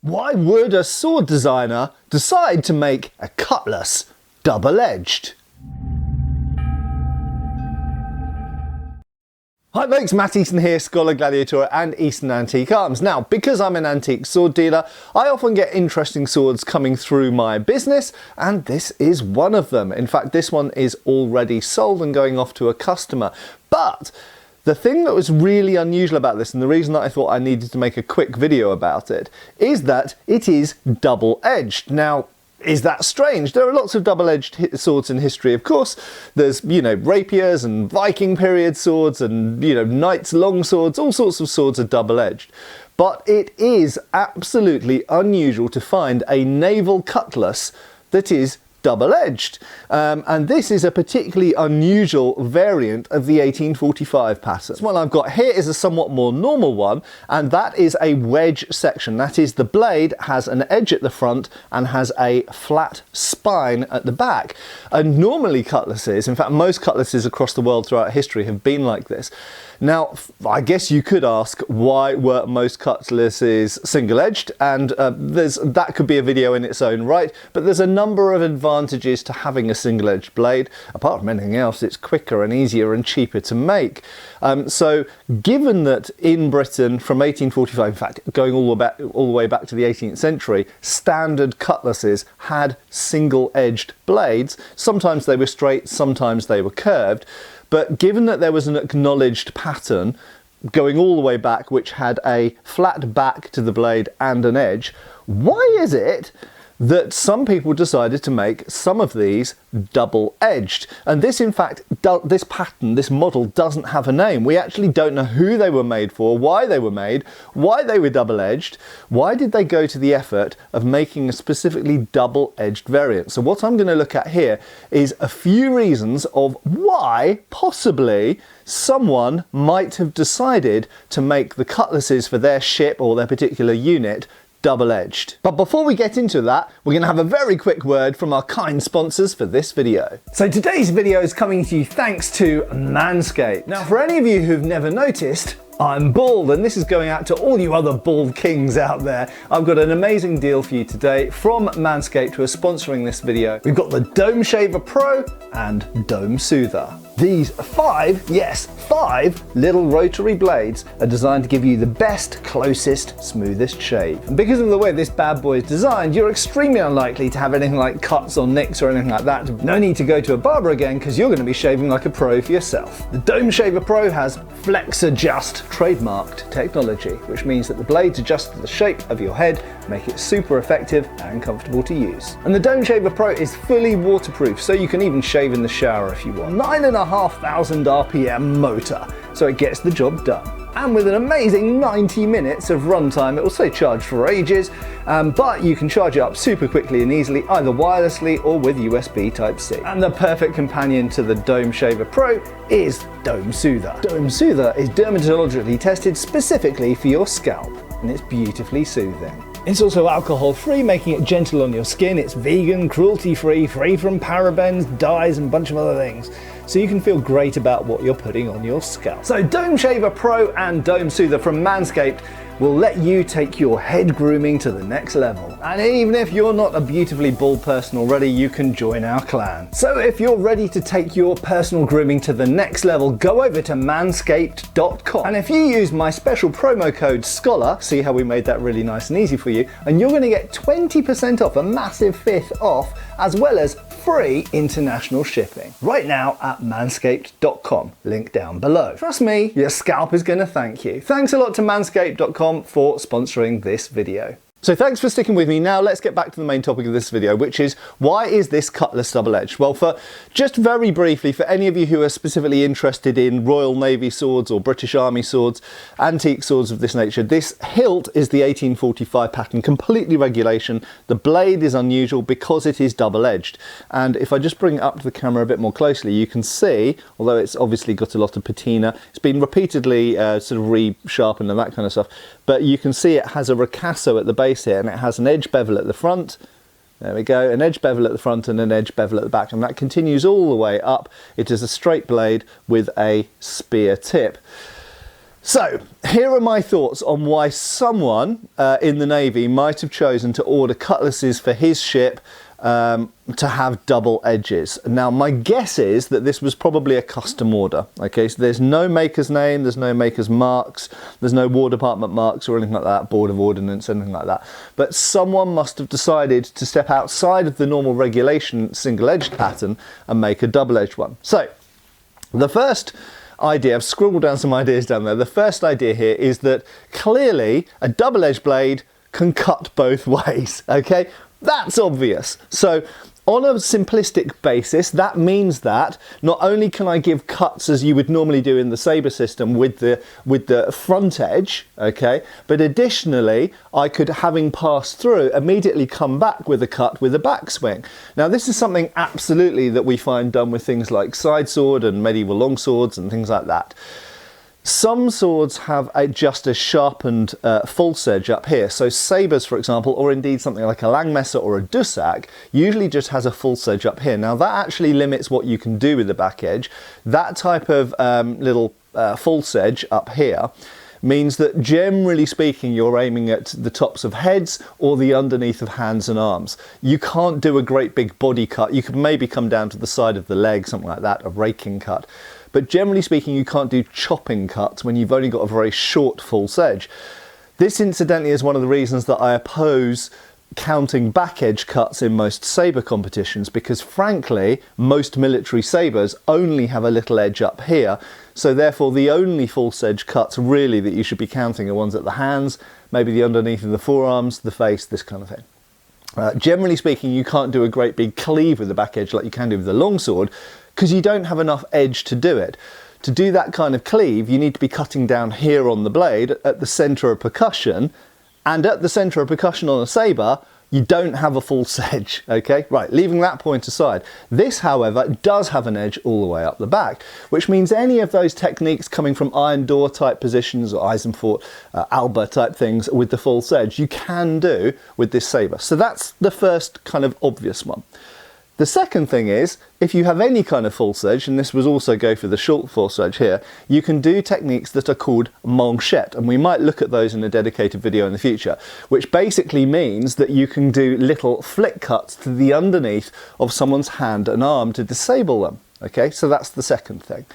Why would a sword designer decide to make a cutlass double-edged? Hi folks, Matt Easton here, Schola Gladiatoria and Easton Antique Arms. Now, because I'm an antique sword dealer, I often get interesting swords coming through my business, and this is one of them. In fact, this one is already sold and going off to a customer. But the thing that was really unusual about this, and the reason that I thought I needed to make a quick video about it, is that it is double-edged. Now, is that strange? There are lots of double-edged swords in history, of course. There's, rapiers and Viking period swords and, knights' long swords, all sorts of swords are double-edged. But it is absolutely unusual to find a naval cutlass that is double-edged. And this is a particularly unusual variant of the 1845 pattern. What I've got here is a somewhat more normal one, and that is a wedge section. That is, the blade has an edge at the front and has a flat spine at the back. And normally cutlasses, in fact most cutlasses across the world throughout history have been like this. Now, I guess you could ask, why were most cutlasses single-edged? And that could be a video in its own right, but there's a number of advantages to having a single-edged blade. Apart from anything else, it's quicker and easier and cheaper to make. So given that in Britain from 1845, in fact, going all the way back to the 18th century, standard cutlasses had single-edged blades. Sometimes they were straight, sometimes they were curved. But given that there was an acknowledged pattern going all the way back which had a flat back to the blade and an edge, why is it that some people decided to make some of these double-edged? And this, in fact, this pattern, this model doesn't have a name. We actually don't know who they were made for, why they were made, why they were double-edged, why did they go to the effort of making a specifically double-edged variant. So what I'm going to look at here is a few reasons of why possibly someone might have decided to make the cutlasses for their ship or their particular unit double-edged. But before we get into that, we're going to have a very quick word from our kind sponsors for this video. So today's video is coming to you thanks to Manscaped. Now, for any of you who've never noticed, I'm bald, and this is going out to all you other bald kings out there. I've got an amazing deal for you today from Manscaped, who are sponsoring this video. We've got the Dome Shaver Pro and Dome Soother. These five little rotary blades are designed to give you the best, closest, smoothest shave. And because of the way this bad boy is designed, you're extremely unlikely to have anything like cuts or nicks or anything like that. No need to go to a barber again, because you're going to be shaving like a pro for yourself. The Dome Shaver Pro has Flex Adjust trademarked technology, which means that the blades adjust to the shape of your head, make it super effective and comfortable to use. And the Dome Shaver Pro is fully waterproof, so you can even shave in the shower if you want. 9,500 RPM motor, so it gets the job done. And with an amazing 90 minutes of runtime, it will stay charged for ages, but you can charge it up super quickly and easily, either wirelessly or with USB Type-C. And the perfect companion to the Dome Shaver Pro is Dome Soother. Dome Soother is dermatologically tested specifically for your scalp, and it's beautifully soothing. It's also alcohol-free, making it gentle on your skin. It's vegan, cruelty-free, free from parabens, dyes, and a bunch of other things. So you can feel great about what you're putting on your scalp. So Dome Shaver Pro and Dome Soother from Manscaped will let you take your head grooming to the next level. And even if you're not a beautifully bald person already, you can join our clan. So if you're ready to take your personal grooming to the next level, go over to manscaped.com. And if you use my special promo code SCHOLA, see how we made that really nice and easy for you, and you're going to get 20% off, a massive fifth off, as well as free international shipping. Right now at manscaped.com, link down below. Trust me, your scalp is going to thank you. Thanks a lot to manscaped.com for sponsoring this video. So thanks for sticking with me. Now let's get back to the main topic of this video, which is, why is this cutlass double-edged? Well, for just very briefly, for any of you who are specifically interested in Royal Navy swords or British Army swords, antique swords of this nature, this hilt is the 1845 pattern, completely regulation. The blade is unusual because it is double-edged. And if I just bring it up to the camera a bit more closely, you can see, although it's obviously got a lot of patina, it's been repeatedly sort of re-sharpened and that kind of stuff, but you can see it has a ricasso at the base here, and it has an edge bevel at the front. There we go, an edge bevel at the front and an edge bevel at the back, and that continues all the way up. It is a straight blade with a spear tip. So here are my thoughts on why someone in the Navy might have chosen to order cutlasses for his ship to have double edges. Now my guess is that this was probably a custom order. Okay, so there's no maker's name, there's no maker's marks, there's no War Department marks or anything like that, Board of Ordnance, anything like that. But someone must have decided to step outside of the normal regulation single-edged pattern and make a double-edged one. So the first idea, I've scribbled down some ideas down there. The first idea here is that clearly a double-edged blade can cut both ways. Okay, that's obvious. So on a simplistic basis, that means that not only can I give cuts as you would normally do in the saber system with the front edge, okay, but additionally I could, having passed through, immediately come back with a cut with a backswing. Now this is something absolutely that we find done with things like side sword and medieval longswords and things like that. Some swords have just a sharpened false edge up here. So sabres, for example, or indeed something like a Langmesser or a Dussac, usually just has a false edge up here. Now that actually limits what you can do with the back edge. That type of little false edge up here means that generally speaking you're aiming at the tops of heads or the underneath of hands and arms. You can't do a great big body cut. You could maybe come down to the side of the leg, something like that, a raking cut. But generally speaking, you can't do chopping cuts when you've only got a very short false edge. This incidentally is one of the reasons that I oppose counting back edge cuts in most sabre competitions, because frankly, most military sabres only have a little edge up here. So therefore the only false edge cuts really that you should be counting are ones at the hands, maybe the underneath of the forearms, the face, this kind of thing. Generally speaking, you can't do a great big cleave with the back edge like you can do with the longsword, because you don't have enough edge to do it. To do that kind of cleave, you need to be cutting down here on the blade at the centre of percussion, and at the centre of percussion on a sabre, you don't have a false edge, okay? Right, leaving that point aside. This, however, does have an edge all the way up the back, which means any of those techniques coming from iron door type positions or Eisenfort, Alba type things with the false edge, you can do with this sabre. So that's the first kind of obvious one. The second thing is, if you have any kind of false edge, and this would also go for the short false edge here, you can do techniques that are called manchette, and we might look at those in a dedicated video in the future, which basically means that you can do little flick cuts to the underneath of someone's hand and arm to disable them. Okay, so that's the second thing.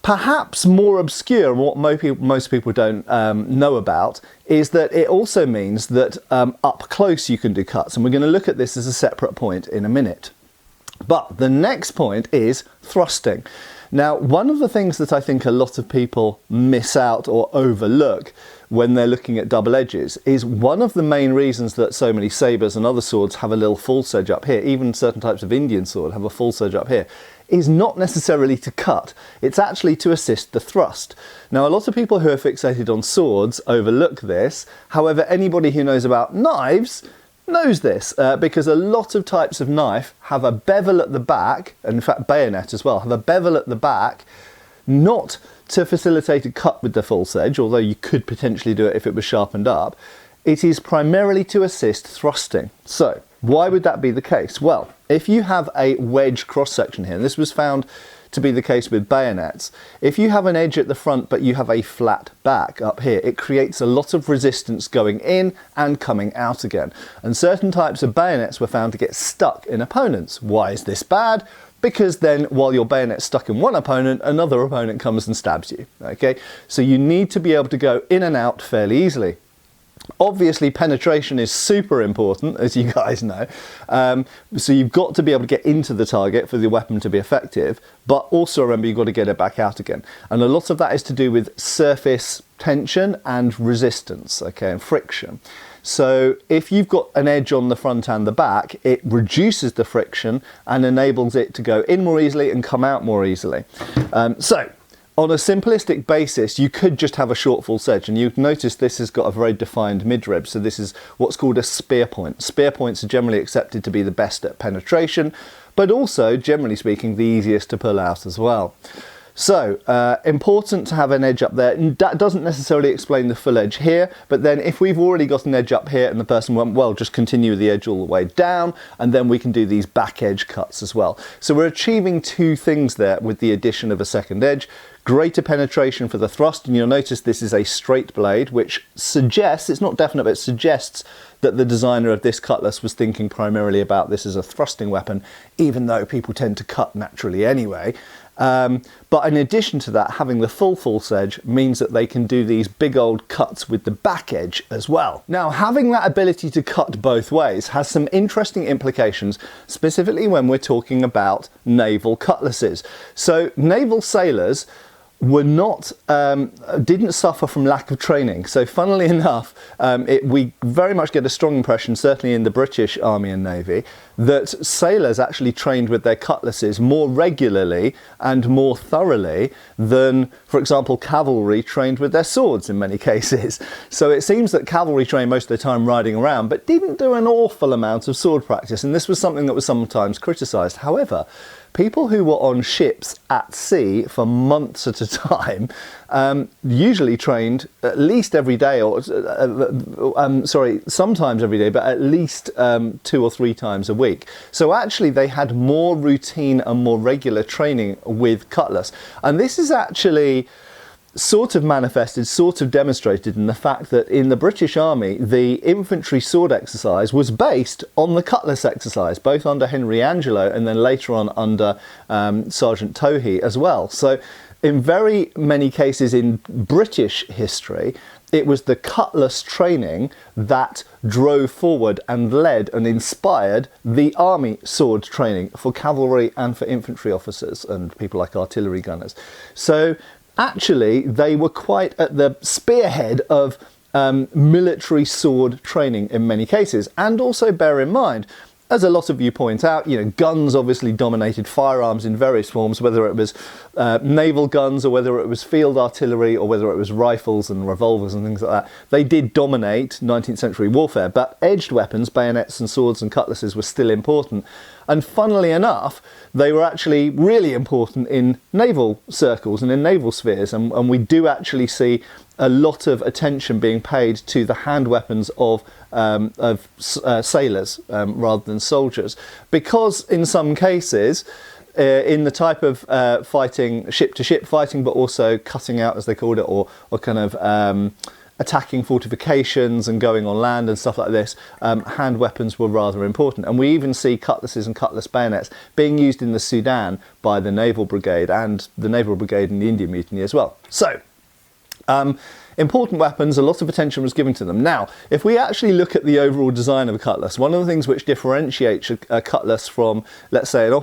Perhaps more obscure, and what most people don't know about, is that it also means that up close you can do cuts, and we're going to look at this as a separate point in a minute. But the next point is thrusting. Now, one of the things that I think a lot of people miss out or overlook when they're looking at double edges is one of the main reasons that so many sabres and other swords have a little false edge up here, even certain types of Indian sword have a false edge up here, is not necessarily to cut, it's actually to assist the thrust. Now a lot of people who are fixated on swords overlook this, however anybody who knows about knives knows this, because a lot of types of knife have a bevel at the back, and in fact bayonet as well, have a bevel at the back, not to facilitate a cut with the false edge, although you could potentially do it if it was sharpened up. It is primarily to assist thrusting. So why would that be the case? Well, if you have a wedge cross section here, and this was found to be the case with bayonets, if you have an edge at the front but you have a flat back up here, it creates a lot of resistance going in and coming out again. And certain types of bayonets were found to get stuck in opponents. Why is this bad? Because then while your bayonet's stuck in one opponent, another opponent comes and stabs you. Okay, so you need to be able to go in and out fairly easily. Obviously penetration is super important, as you guys know, so you've got to be able to get into the target for the weapon to be effective, but also remember you've got to get it back out again, and a lot of that is to do with surface tension and resistance, okay, and friction. So if you've got an edge on the front and the back, it reduces the friction and enables it to go in more easily and come out more easily. So on a simplistic basis, you could just have a short false edge, and you've noticed this has got a very defined midrib, so this is what's called a spear point. Spear points are generally accepted to be the best at penetration, but also, generally speaking, the easiest to pull out as well. So, important to have an edge up there. That doesn't necessarily explain the full edge here, but then if we've already got an edge up here and the person went, well, just continue the edge all the way down, and then we can do these back edge cuts as well. So we're achieving two things there with the addition of a second edge. Greater penetration for the thrust, and you'll notice this is a straight blade, which suggests, it's not definite, but it suggests that the designer of this cutlass was thinking primarily about this as a thrusting weapon, even though people tend to cut naturally anyway. But in addition to that, having the full false edge means that they can do these big old cuts with the back edge as well. Now, having that ability to cut both ways has some interesting implications, specifically when we're talking about naval cutlasses. So naval sailors were not, didn't suffer from lack of training. So funnily enough, we very much get a strong impression, certainly in the British Army and Navy, that sailors actually trained with their cutlasses more regularly and more thoroughly than, for example, cavalry trained with their swords in many cases. So it seems that cavalry trained most of their time riding around, but didn't do an awful amount of sword practice. And this was something that was sometimes criticised. However, people who were on ships at sea for months at a time usually trained at least every day, or sometimes every day, but at least 2 or 3 times a week. So actually they had more routine and more regular training with cutlass. And this is actually sort of manifested, sort of demonstrated in the fact that in the British Army, the infantry sword exercise was based on the cutlass exercise, both under Henry Angelo and then later on under Sergeant Towhee as well. So in very many cases in British history, it was the cutlass training that drove forward and led and inspired the army sword training for cavalry and for infantry officers and people like artillery gunners. So actually, they were quite at the spearhead of military sword training in many cases. And also bear in mind, as a lot of you point out, you know, guns obviously dominated firearms in various forms, whether it was naval guns or whether it was field artillery or whether it was rifles and revolvers and things like that. They did dominate 19th century warfare, but edged weapons, bayonets and swords and cutlasses were still important. And funnily enough, they were actually really important in naval circles and in naval spheres. And we do actually see a lot of attention being paid to the hand weapons of sailors rather than soldiers. Because in some cases, in the type of fighting, ship-to-ship fighting, but also cutting out, as they called it, or kind of attacking fortifications and going on land and stuff like this, hand weapons were rather important. And we even see cutlasses and cutlass bayonets being used in the Sudan by the Naval Brigade and the Naval Brigade in the Indian Mutiny as well. So, important weapons, a lot of attention was given to them. Now, if we actually look at the overall design of a cutlass, one of the things which differentiates a cutlass from, let's say, an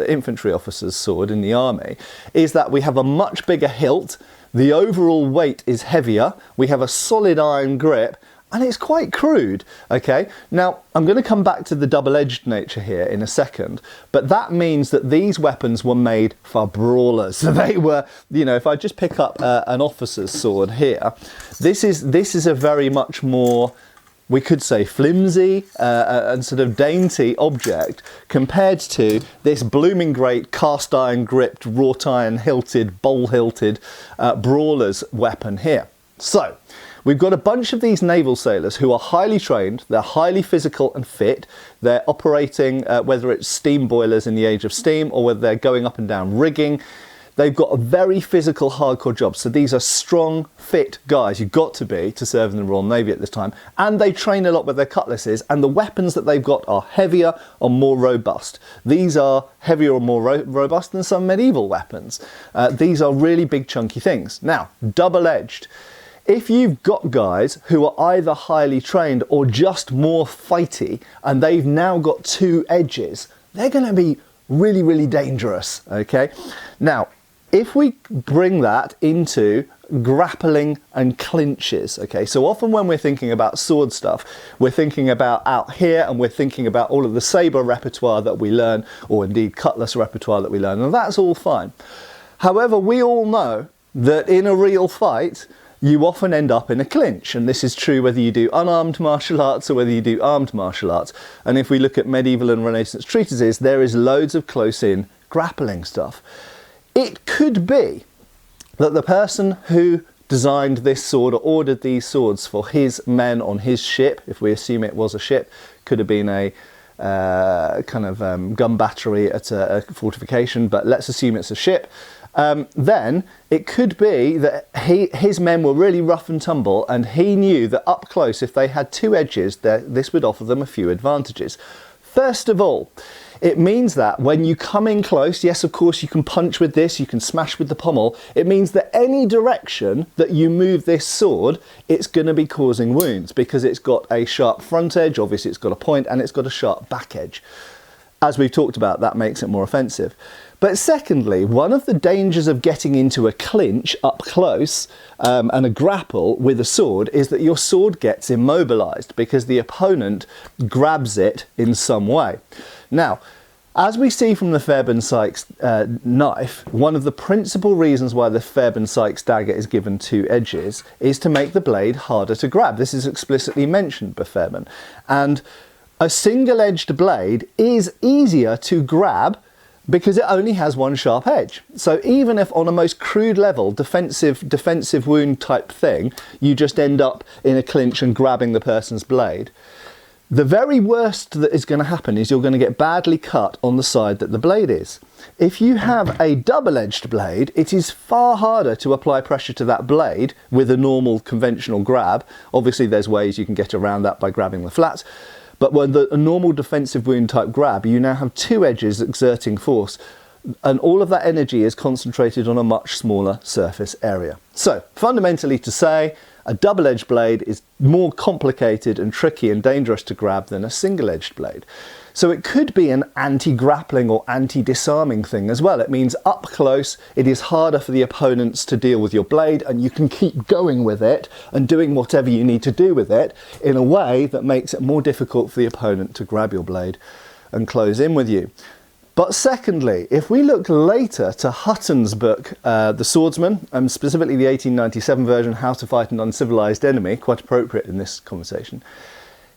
infantry officer's sword in the army, is that we have a much bigger hilt. The overall weight is heavier, we have a solid iron grip, and it's quite crude, okay? Now, I'm going to come back to the double-edged nature here in a second, but that means that these weapons were made for brawlers. So they were, you know, if I just pick up an officer's sword here, this is a very much more, we could say, flimsy and sort of dainty object compared to this blooming great cast iron gripped, wrought iron hilted, bowl hilted brawler's weapon here. So we've got a bunch of these naval sailors who are highly trained, they're highly physical and fit, they're operating, whether it's steam boilers in the age of steam or whether they're going up and down rigging. They've got a very physical, hardcore job. So these are strong, fit guys. You've got to be to serve in the Royal Navy at this time. And they train a lot with their cutlasses, and the weapons that they've got are heavier or more robust. These are heavier or more robust than some medieval weapons. These are really big, chunky things. Now, double-edged. If you've got guys who are either highly trained or just more fighty, and they've now got two edges, they're going to be really, really dangerous, okay? Now, if we bring that into grappling and clinches, okay, so often when we're thinking about sword stuff, we're thinking about out here and we're thinking about all of the sabre repertoire that we learn, or indeed cutlass repertoire that we learn, and that's all fine. However, we all know that in a real fight, you often end up in a clinch, and this is true whether you do unarmed martial arts or whether you do armed martial arts. And if we look at medieval and Renaissance treatises, there is loads of close-in grappling stuff. It could be that the person who designed this sword or ordered these swords for his men on his ship, if we assume it was a ship, could have been a gun battery at a fortification, but let's assume it's a ship. Then it could be that his men were really rough and tumble, and he knew that up close, if they had two edges, this would offer them a few advantages. First of all, it means that when you come in close, yes, of course, you can punch with this, you can smash with the pommel. It means that any direction that you move this sword, it's going to be causing wounds because it's got a sharp front edge, obviously it's got a point, and it's got a sharp back edge. As we've talked about, that makes it more offensive. But secondly, one of the dangers of getting into a clinch up close and a grapple with a sword is that your sword gets immobilized because the opponent grabs it in some way. Now, as we see from the Fairbairn-Sykes knife, one of the principal reasons why the Fairbairn-Sykes dagger is given two edges is to make the blade harder to grab. This is explicitly mentioned by Fairbairn. And a single-edged blade is easier to grab because it only has one sharp edge. So even if on a most crude level, defensive wound type thing, you just end up in a clinch and grabbing the person's blade, the very worst that is going to happen is you're going to get badly cut on the side that the blade is. If you have a double-edged blade, it is far harder to apply pressure to that blade with a normal conventional grab. Obviously there's ways you can get around that by grabbing the flat. But with a normal defensive wound type grab, you now have two edges exerting force, and all of that energy is concentrated on a much smaller surface area. So fundamentally to say, a double-edged blade is more complicated and tricky and dangerous to grab than a single-edged blade. So it could be an anti-grappling or anti-disarming thing as well. It means up close, it is harder for the opponents to deal with your blade, and you can keep going with it and doing whatever you need to do with it in a way that makes it more difficult for the opponent to grab your blade and close in with you. But secondly, if we look later to Hutton's book, The Swordsman, and specifically the 1897 version, How to Fight an Uncivilized Enemy, quite appropriate in this conversation,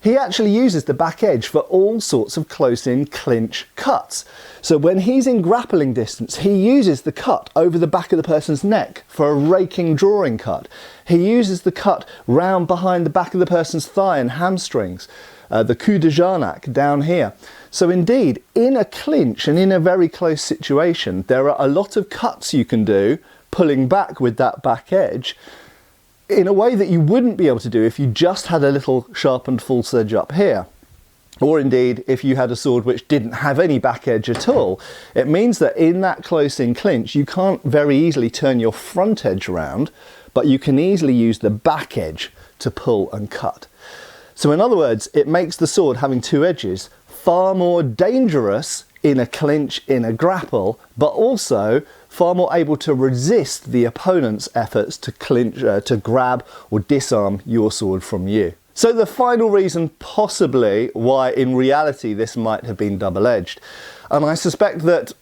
he actually uses the back edge for all sorts of close-in clinch cuts. So when he's in grappling distance, he uses the cut over the back of the person's neck for a raking drawing cut. He uses the cut round behind the back of the person's thigh and hamstrings, the coup de Jarnac down here. So indeed, in a clinch and in a very close situation, there are a lot of cuts you can do, pulling back with that back edge, in a way that you wouldn't be able to do if you just had a little sharpened false edge up here. Or indeed, if you had a sword which didn't have any back edge at all. It means that in that close-in clinch, you can't very easily turn your front edge round, but you can easily use the back edge to pull and cut. So in other words, it makes the sword having two edges far more dangerous in a clinch, in a grapple, but also far more able to resist the opponent's efforts to clinch, to grab or disarm your sword from you. So the final reason possibly why in reality this might have been double-edged, and I suspect that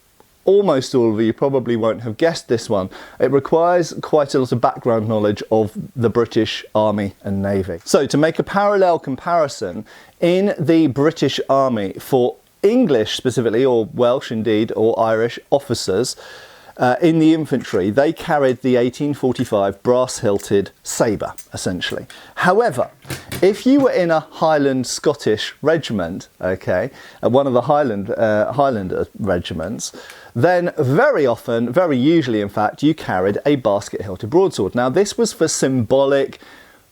almost all of you probably won't have guessed this one. It requires quite a lot of background knowledge of the British Army and Navy. So to make a parallel comparison, in the British Army for English specifically, or Welsh indeed, or Irish officers, in the infantry, they carried the 1845 brass-hilted sabre, essentially. However, if you were in a Highland Scottish regiment, okay, one of the Highlander regiments, then very often, very usually in fact, you carried a basket-hilted broadsword. Now this was for symbolic,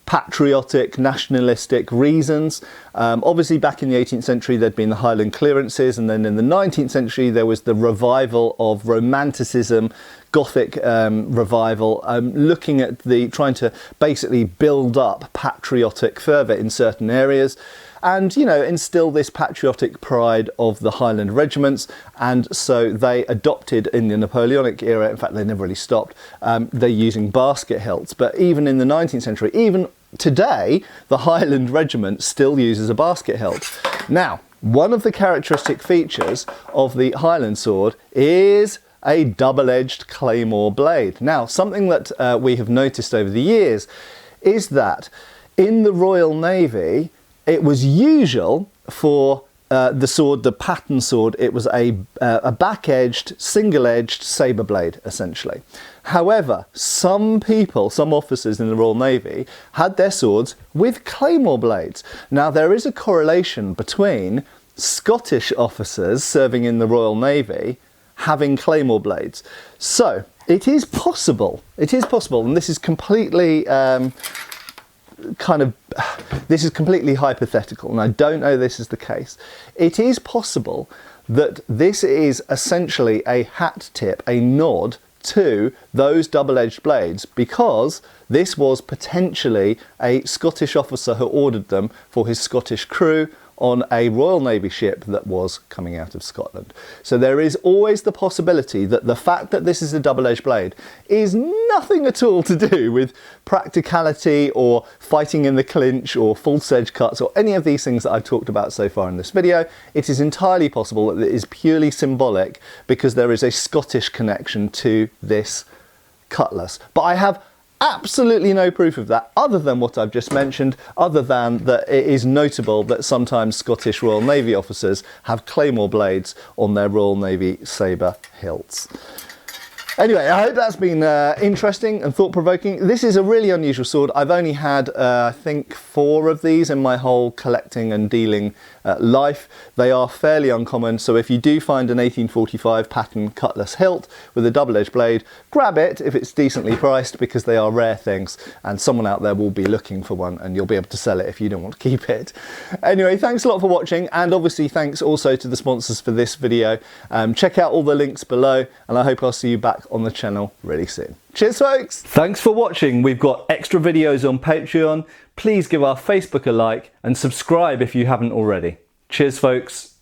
patriotic, nationalistic reasons. Obviously back in the 18th century there'd been the Highland clearances, and then in the 19th century there was the revival of Romanticism, Gothic revival, looking at trying to basically build up patriotic fervour in certain areas, and, you know, instill this patriotic pride of the Highland regiments. And so they adopted in the Napoleonic era, in fact they never really stopped, they're using basket hilts. But even in the 19th century, even today, the Highland regiment still uses a basket hilt. Now, one of the characteristic features of the Highland sword is a double-edged claymore blade. Now, something that we have noticed over the years is that in the Royal Navy, it was usual for the sword, the pattern sword, it was a back-edged, single-edged saber blade, essentially. However, some people, some officers in the Royal Navy, had their swords with claymore blades. Now, there is a correlation between Scottish officers serving in the Royal Navy having claymore blades. So, it is possible, and this is completely this is completely hypothetical, and I don't know this is the case. It is possible that this is essentially a hat tip, a nod to those double-edged blades, because this was potentially a Scottish officer who ordered them for his Scottish crew on a Royal Navy ship that was coming out of Scotland. So there is always the possibility that the fact that this is a double-edged blade is nothing at all to do with practicality or fighting in the clinch or false edge cuts or any of these things that I've talked about so far in this video. It is entirely possible that it is purely symbolic because there is a Scottish connection to this cutlass. But I have absolutely no proof of that other than what I've just mentioned, other than that it is notable that sometimes Scottish Royal Navy officers have claymore blades on their Royal Navy sabre hilts. Anyway, I hope that's been interesting and thought-provoking. This is a really unusual sword. I've only had, I think, 4 of these in my whole collecting and dealing life. They are fairly uncommon, so if you do find an 1845 pattern cutlass hilt with a double-edged blade, grab it if it's decently priced, because they are rare things, and someone out there will be looking for one, and you'll be able to sell it if you don't want to keep it. Anyway, thanks a lot for watching, and obviously thanks also to the sponsors for this video. Check out all the links below, and I hope I'll see you back on the channel really soon. Cheers, folks! Thanks for watching. We've got extra videos on Patreon. Please give our Facebook a like and subscribe if you haven't already. Cheers, folks!